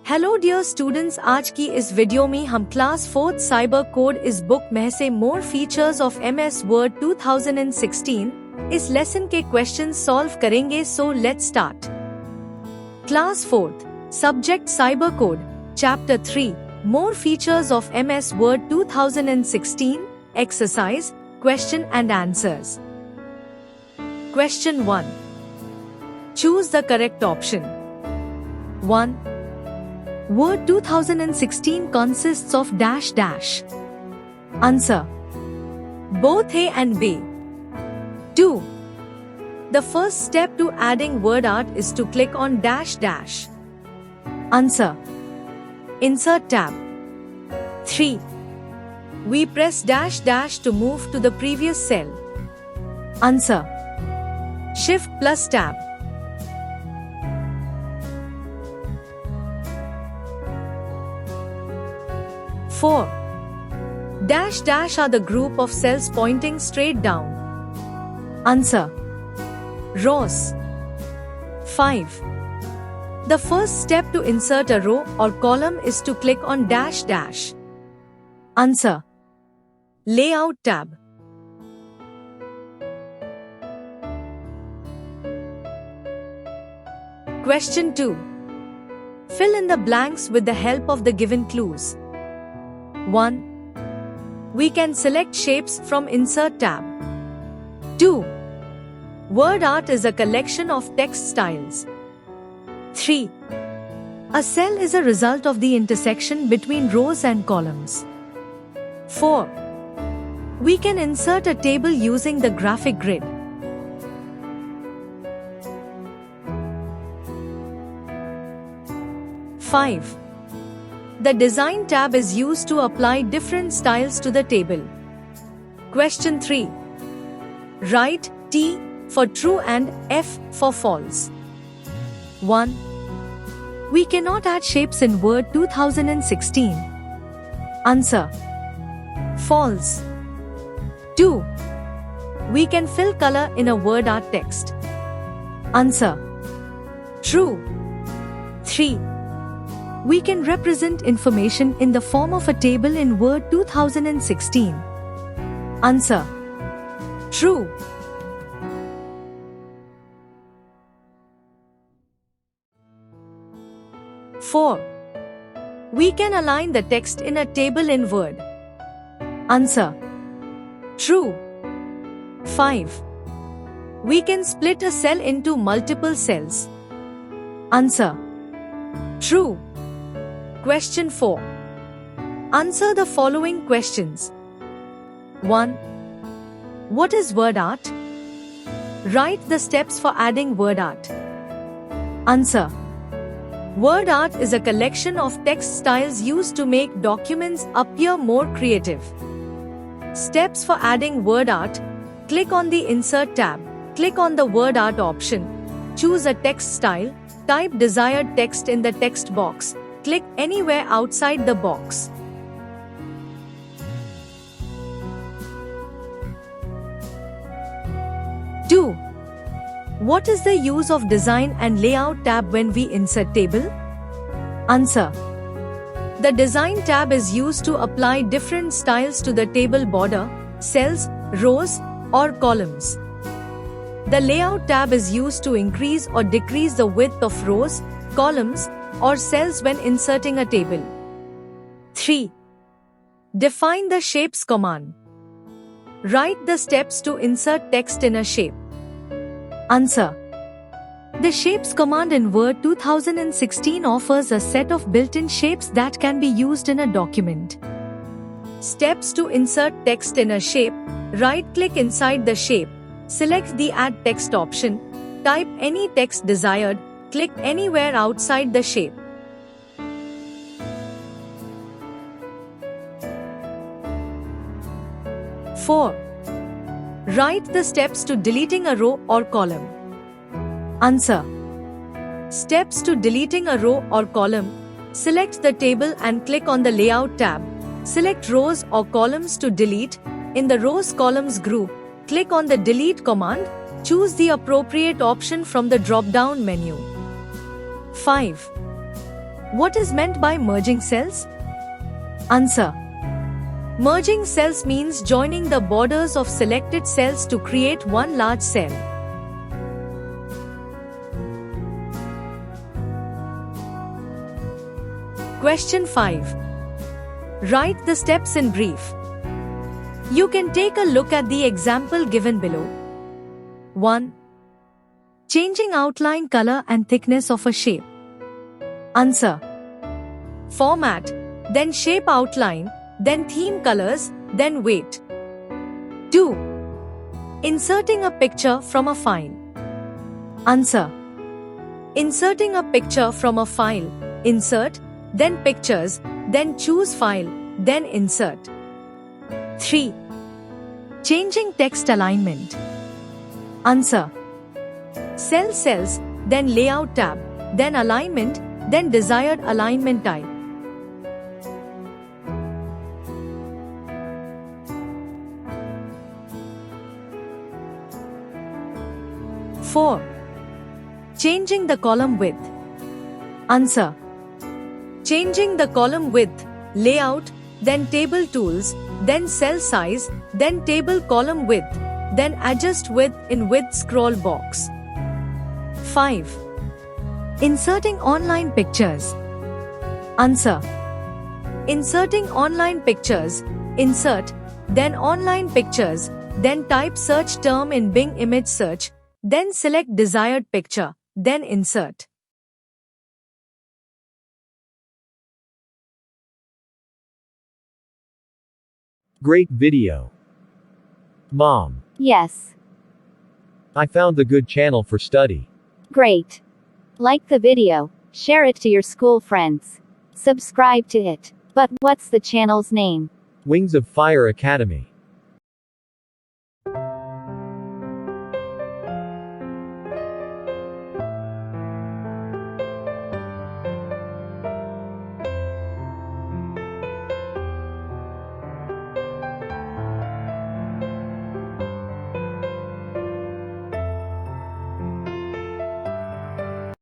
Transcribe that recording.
Hello dear students, आज की इस वीडियो में हम क्लास 4 साइबर कोड इस बुक में से more features of MS word 2016 इस लेसन के क्वेश्चंस सॉल्व करेंगे। So let's start. Class 4 subject cyber code, chapter 3 more features of MS word 2016 exercise question and answers. Question 1. Choose the correct option. 1. Word 2016 consists of dash dash. Answer. Both A and B. 2. The first step to adding word art is to click on dash dash. Answer. Insert tab. 3. We press dash dash to move to the previous cell. Answer. Shift plus tab. 4. Dash dash are the group of cells pointing straight down. Answer. Rows. 5. The first step to insert a row or column is to click on dash dash. Answer. Layout tab. Question 2. Fill in the blanks with the help of the given clues. 1. We can select shapes from Insert tab. 2. Word art is a collection of text styles. 3. A cell is a result of the intersection between rows and columns. 4. We can insert a table using the graphic grid. 5. The Design tab is used to apply different styles to the table. Question 3. Write T for true and F for false. 1. We cannot add shapes in Word 2016. Answer. False. 2. We can fill color in a word art text. Answer. True. 3. We can represent information in the form of a table in Word 2016. Answer. True. Four. We can align the text in a table in Word. Answer. True. 5. We can split a cell into multiple cells. Answer. True. Question 4. Answer the following questions. 1. What is word art? Write the steps for adding word art. Answer. Word art is a collection of text styles used to make documents appear more creative. Steps for adding word art. Click on the Insert tab. Click on the Word Art option. Choose a text style. Type desired text in the text box. Click anywhere outside the box. Two. What is the use of Design and Layout tab when we insert table? Answer. The Design tab is used to apply different styles to the table border, cells, rows, or columns. The Layout tab is used to increase or decrease the width of rows, columns, or cells when inserting a table. 3. Define the Shapes command. Write the steps to insert text in a shape. Answer. The Shapes command in Word 2016 offers a set of built-in shapes that can be used in a document. Steps to insert text in a shape. Right-click inside the shape. Select the Add Text option. Type any text desired. Click anywhere outside the shape. Four. Write the steps to deleting a row or column. Answer. Steps to deleting a row or column. Select the table and click on the Layout tab. Select rows or columns to delete. In the Rows Columns group, click on the Delete command. Choose the appropriate option from the drop-down menu. 5. What is meant by merging cells? Answer. Merging cells means joining the borders of selected cells to create one large cell. Question 5. Write the steps in brief. You can take a look at the example given below. 1. Changing outline, color and thickness of a shape. Answer. Format, then shape outline, then theme colors, then weight. 2. Inserting a picture from a file. Answer. Inserting a picture from a file. Insert, then pictures, then choose file, then insert. 3. Changing text alignment. Answer. Cells, then layout tab, then alignment, then desired alignment type. 4. Changing the column width. Answer. Changing the column width, layout, then table tools, then cell size, then table column width, then adjust width in width scroll box. 5. Inserting online pictures. Answer. Inserting online pictures, insert, then online pictures, then type search term in Bing image search, then select desired picture, then insert. Great video. Mom, Yes. I found the good channel for study. Great. Like the video, share it to your school friends. Subscribe to it. But what's the channel's name? Wings of Fire Academy.